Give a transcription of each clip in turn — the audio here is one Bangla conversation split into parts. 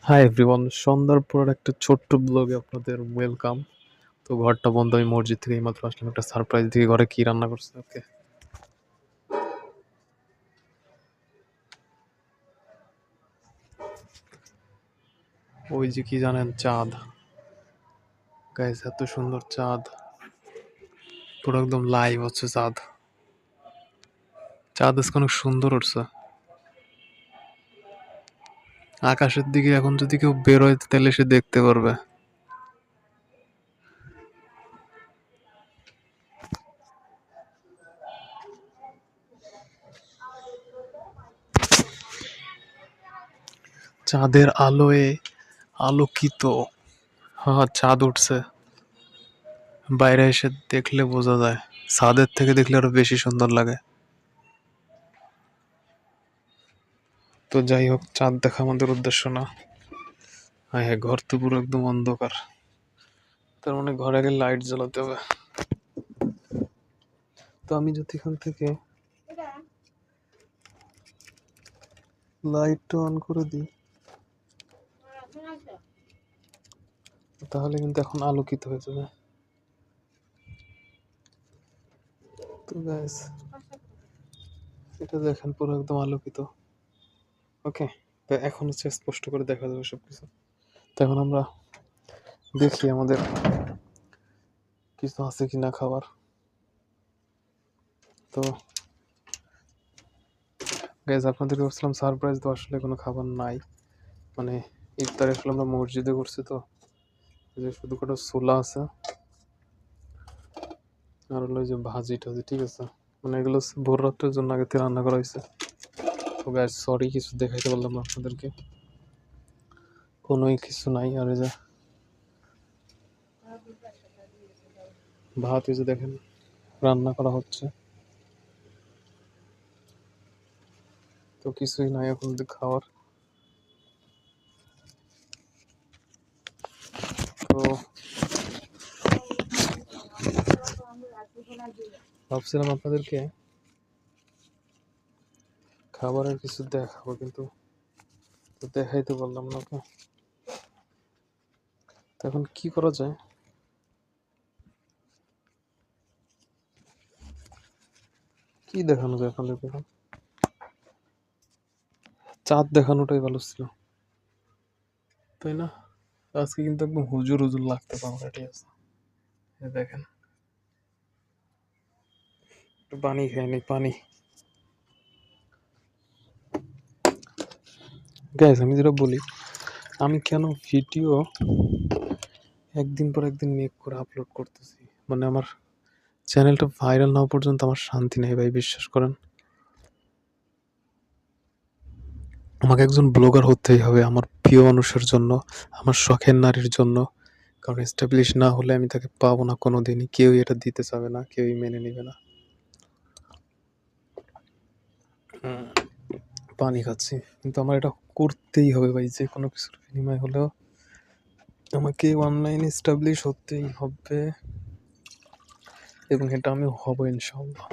হাই এভরিওয়ান, সন্ধ্যার পর একটা ছোট্ট ব্লগে আপনাদের ওয়েলকাম। তো ঘরটা বন্ধ, আমি মসজিদ থেকে এইমাত্র আসলাম। একটা সারপ্রাইজ দিয়ে ঘরে কি রান্না করছে ওকে। ওই যে কি জানেন, চাঁদ। গাইস, এত সুন্দর চাঁদ, পুরো একদম লাইভ হচ্ছে চাঁদ। চাঁদ আজকে অনেক সুন্দর উঠছে আকাশের দিকে। এখন যদি কেউ বেরোয় তাহলে সে দেখতে পারবে। চাঁদের আলোয় আলোকিত। হ্যাঁ, চাঁদ উঠছে। বাইরে এসে দেখলে বোঝা যায়, ছাদের থেকে দেখলে আরো বেশি সুন্দর লাগে। তো যাই হোক, চাঁদ দেখা আমাদের উদ্দেশ্য না। হ্যাঁ হ্যাঁ, ঘর তো পুরো একদম অন্ধকার। তার মানে ঘরে আগে লাইট জ্বালাতে হবে। তো আমি যদি এখান থেকে লাইটটা অন করে দিই তাহলে কিন্তু এখন আলোকিত হয়ে যাবে। তো গাইস, এটা দেখেন পুরো একদম আলোকিত। ওকে, তো এখন হচ্ছে স্পষ্ট করে দেখা যাবে সবকিছু। তো এখন আমরা দেখি আমাদের কিছু আছে কিনা খাবার। তো গাইস, আপনাদেরকে বলছিলাম সারপ্রাইজ, তো আসলে কোনো খাবার নাই। মানে ইফতারে আসলে আমরা মসজিদে করছি, তো এই যে শুধু কটা ছোলা আছে আর হলো ওই যে ভাজি টাজি, ঠিক আছে। মানে এগুলো হচ্ছে ভোর রাত্রের জন্য আগে থেকে রান্না করা হয়েছে। তো গাইস সরি, কিছু দেখাইতে পারলাম না আপনাদেরকে, কোনোই কিছু নাই। আর এই যে ভাত, এই যে দেখেন রান্না করা হচ্ছে, তো কিছুই নাই এখন খাওয়ার। তো ভাবছিলাম আপনাদেরকে খাবারের কিছু দেখাবো, কিন্তু তো দেখাইতে পারলাম না। ওকে, তো এখন কি করা যায়? কি দেখানো যায় আপনাদেরকে এখন? চাঁদ দেখানোটাই ভালো ছিল, তাই না? আজকে কিন্তু একদম হুজুর হুজুর লাগতে পারে, ঠিক আছে। এই দেখেন, একটু পানি খাইনি, পানি। গ্যাস, আমি যেটা বলি, আমি কেন ভিডিও একদিন পর একদিন মেক করে আপলোড করতেছি, মানে আমার চ্যানেলটা ভাইরাল না হওয়া পর্যন্ত আমার শান্তি নেই ভাই, বিশ্বাস করেন। আমাকে একজন ব্লগার হতেই হবে আমার প্রিয় মানুষের জন্য, আমার শখের নারীর জন্য। কারণ এস্টাবলিশ না হলে আমি তাকে পাবো না কোনো দিনই, কেউই এটা দিতে চাবে না, কেউই মেনে নেবে না। পানি খাচ্ছি, কিন্তু আমার এটা করতেই হবে ভাই, যে কোনো কিছুর বিনিময় হলেও আমাকে অনলাইন এস্টাবলিশ হতেই হবে, এবং এটা আমি হব ইনশাল্লাহ।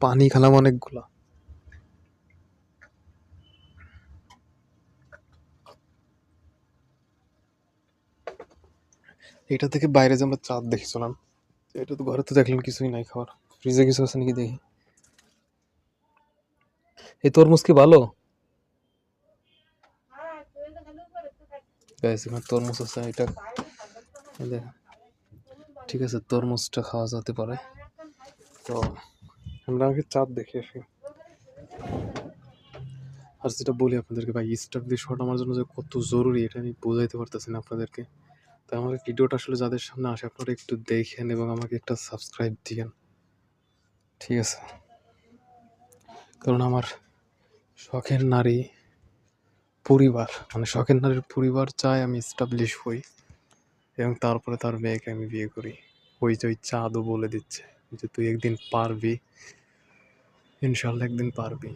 পানি খেলাম অনেকগুলা। এটা থেকে বাইরে যে আমরা চাঁদ দেখেছিলাম, এটা তো ঘরে তো দেখলাম কিছুই নাই খাবার। ফ্রিজে কিছু আছে নাকি দেখি। এই তরমুজ কি ভালো? গাইস, এখানে তরমুজ আছে, এটা দেখেন। ঠিক আছে, তরমুজটা খাওয়া যেতে পারে। তো আমরা আগে চাঁদ দেখে আসি। আর যেটা বলি আপনাদেরকে ভাই, স্টাবলিশ হওয়াটা আমার জন্য যে কত জরুরি, এটা আমি বোঝাইতে পারতেছি না আপনাদেরকে। তাই আমার ভিডিওটা আসলে যাদের সামনে আসে, আপনারা একটু দেখেন এবং আমাকে একটা সাবস্ক্রাইব দিয়েন, ঠিক আছে। কারণ আমার শখের নারী পরিবার, মানে শখের নারীর পরিবার চায় আমি স্টাবলিশ হই, এবং তারপরে তার মেয়েকে আমি বিয়ে করি। ওই যে ওই চাঁদও বলে দিচ্ছে যে তুই একদিন পারবি, ইনশাল্লাহ একদিন পারবি।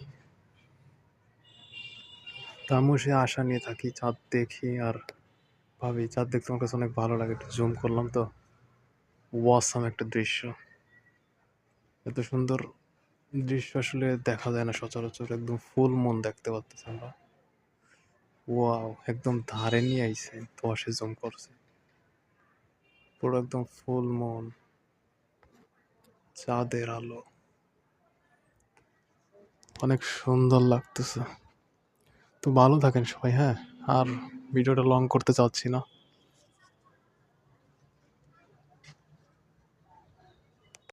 তো আমিও সে আশা নিয়ে থাকি, চাঁদ দেখি আর ভাবি চাঁদ দেখতে আমার কাছে অনেক ভালো লাগে। একটু জুম করলাম তো, ওয়াসাম একটা দৃশ্য। এত সুন্দর দৃশ্য আসলে দেখা যায় না সচরাচর। একদম ফুল মুন দেখতে পাচ্ছি আমরা। ওয়াও! একদম ধারে নিয়ে আইছে, ১০ এ জুম করছে। পুরো একদম ফুল মুন, চাঁদের আলো। অনেক সুন্দর লাগতেছে। তো ভালো থাকেন সবাই, হ্যাঁ? আর ভিডিওটা লং করতে চাচ্ছি না।